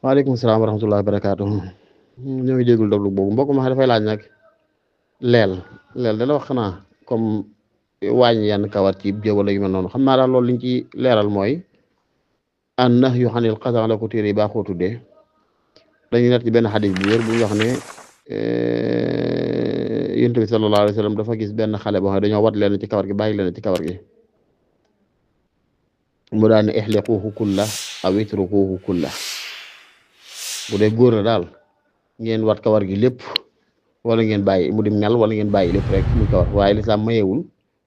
waaleykum salaam wa rahmatullahi wa barakaatu. ñoo ngi déglu déglu boobu mbokk ma dafay laaj nag leel leel da la wax xanaa comme wàññi yenn kawar ci jë wala yu mel noonu xam naa daal loolu liñ ci leeral mooy an nahyu anil qada' la ko téere yi baaxoo tuddee dañuy net ci benn xadis bu wér bu ñu wax ne yonent bi sallallahu alayhi wa sallam dafa gis benn xale boo xam ne dañoo wat leen ci kawar gi bàyyi leen ci kawar gi mu daan ne ihliquhu kulla aw itrukuhu kulla bu dee góor la daal ngeen wat kawar gi lépp wala ngeen bàyyi mu dim ngal wala ngeen bàyyi lépp rek muy kawar waaye lislaam mayewul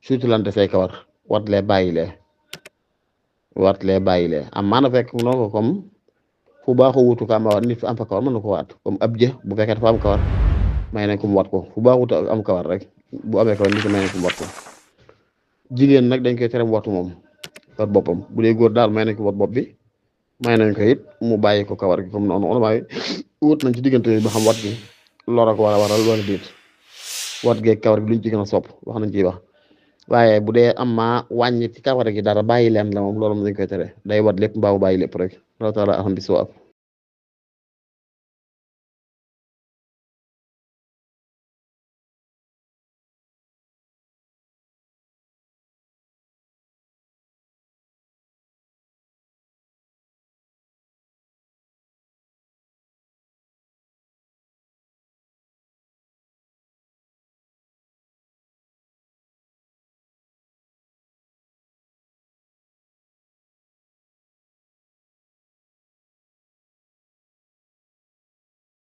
surtout lante say kawar wat lee bàyyi lee am maana fekk noo ko comme fu baaxoo wutu ko am wat nit fu am fa kawar mën na ko waat comme ab jë bu fekkee dafa am kawar may nañ ko mu wat ko fu baaxut am kawar rek bu amee kawar nit may nañ ko mu wat ko jigéen nag dañ koy tere mu watu moom wat boppam bu dee góor daal may nañ ko wat bopp bi may nañ ko it mu bàyyi ko kawar gi comme noonu ulama wut nañ ci diggante ba xam wat gi lor ak wala waral wala déet wat geeg kawar gi luñ ci gën a sopp wax nañ ciy wax waaye bu dee am maa wàññi ci kawar gi dara bàyyi leen la moom loolu dañ koy tere day wat lépp mbaa mu bàyyi lépp rek loolu taala alhamdulilah.